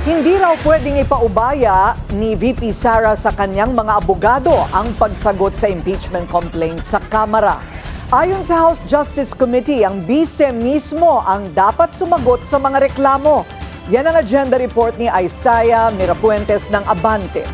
Hindi raw pwedeng ipaubaya ni VP Sara sa kanyang mga abogado ang pagsagot sa impeachment complaint sa Kamara. Ayon sa House Justice Committee, ang bise mismo ang dapat sumagot sa mga reklamo. Yan ang agenda report ni Isaiah Mirafuentes ng Abante.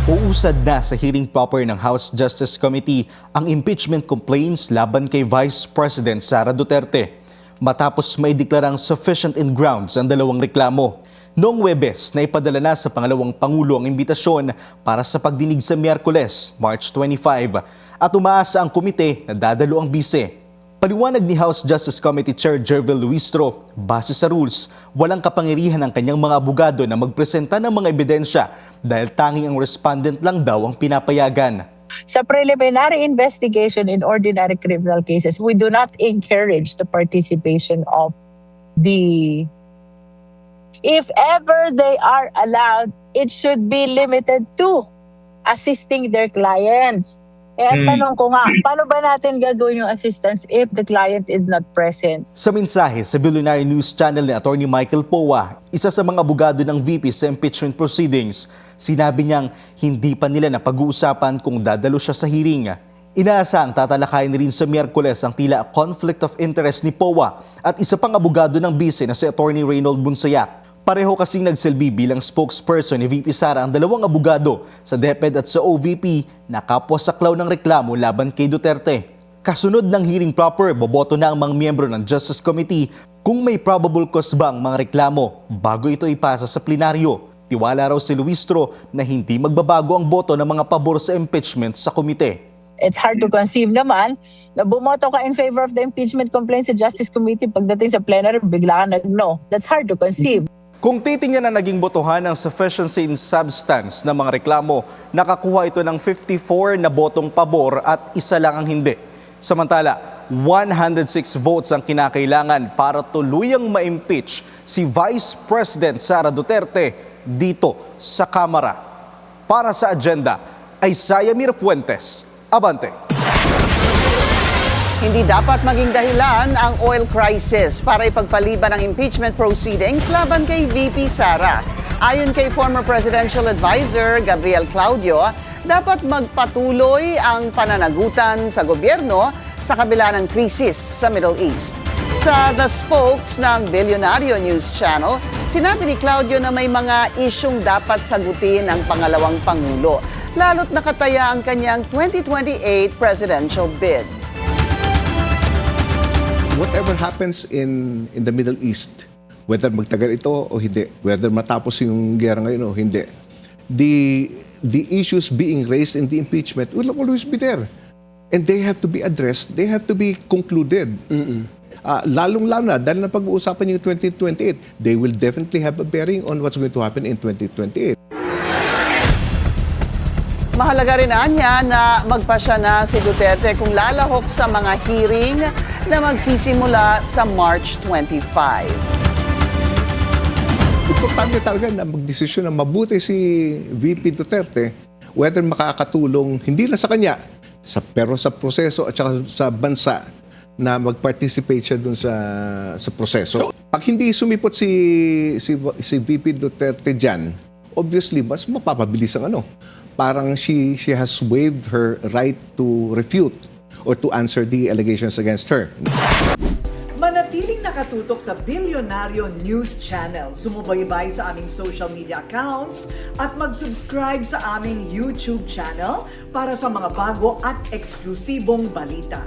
Uusad na sa hearing proper ng House Justice Committee ang impeachment complaints laban kay Vice President Sara Duterte. Matapos may deklarang sufficient in grounds ang dalawang reklamo. Noong Huwebes, naipadala na sa pangalawang Pangulo ang imbitasyon para sa pagdinig sa Miyerkules, March 25, at umaasa ang komite na dadalo ang bise. Paliwanag ni House Justice Committee Chair Jervil Luistro, base sa rules, walang kapangyarihan ang kanyang mga abogado na magpresenta ng mga ebidensya dahil tanging ang respondent lang daw ang pinapayagan. Sa preliminary investigation in ordinary criminal cases, we do not encourage the participation of the... If ever they are allowed, it should be limited to assisting their clients. Ang tanong ko nga, paano ba natin gagawin yung assistance if the client is not present? Sa mensahe sa Billionaire News Channel ni Atty. Michael Poa, isa sa mga abogado ng VP sa impeachment proceedings, sinabi niyang hindi pa nila napag-uusapan kung dadalo siya sa hearing. Inaasang tatalakayin rin sa Miyerkules ang tila conflict of interest ni Poa at isa pang abogado ng bise na si Atty. Reynold Bunsayak. Pareho kasing nagsilbi bilang spokesperson ni VP Sara ang dalawang abogado sa DepEd at sa OVP na kapwa saklaw ng reklamo laban kay Duterte. Kasunod ng hearing proper, boboto na ang mga miyembro ng Justice Committee kung may probable cause ba ang mga reklamo bago ito ipasa sa plenaryo. Tiwala raw si Luistro na hindi magbabago ang boto ng mga pabor sa impeachment sa komite. It's hard to conceive naman na bumoto ka in favor of the impeachment complaint sa Justice Committee, pagdating sa plenary, bigla ka nag-no. That's hard to conceive. Kung titingnan na naging botohan ng sufficiency in substance ng mga reklamo, nakakuha ito ng 54 na botong pabor at isa lang ang hindi. Samantala, 106 votes ang kinakailangan para tuluyang ma-impeach si Vice President Sara Duterte dito sa Kamara. Para sa agenda, Isaiah Mirafuentes, Abante. Hindi dapat maging dahilan ang oil crisis para ipagpaliban ang impeachment proceedings laban kay VP Sara. Ayon kay former presidential advisor Gabriel Claudio, dapat magpatuloy ang pananagutan sa gobyerno sa kabila ng krisis sa Middle East. Sa The Spokes ng Billionaire News Channel, sinabi ni Claudio na may mga isyung dapat sagutin ng pangalawang Pangulo, lalo't nakataya ang kanyang 2028 presidential bid. Whatever happens in the Middle East, whether magtagal ito o hindi, whether matapos yung gera ngayon o hindi, the issues being raised in the impeachment will always be there. And they have to be addressed, they have to be concluded. Lalong-lalo na, dahil na pag-uusapan yung 2028, they will definitely have a bearing on what's going to happen in 2028. Mahalaga rin niya na magpasya na si Duterte kung lalahok sa mga hearing na magsisimula sa March 25. Importante talaga na magdesisyon na mabuti si VP Duterte, whether makakatulong hindi lang sa kanya, pero sa proseso at saka sa bansa na mag-participate siya dun sa proseso. Pag hindi sumipot si VP Duterte dyan, obviously, mas mapapabilis ang ano. Parang she has waived her right to refute or to answer the allegations against her. Manatiling nakatutok sa Billionaire News Channel. Sumubaybay sa aming social media accounts at mag-subscribe sa aming YouTube channel para sa mga bago at eksklusibong balita.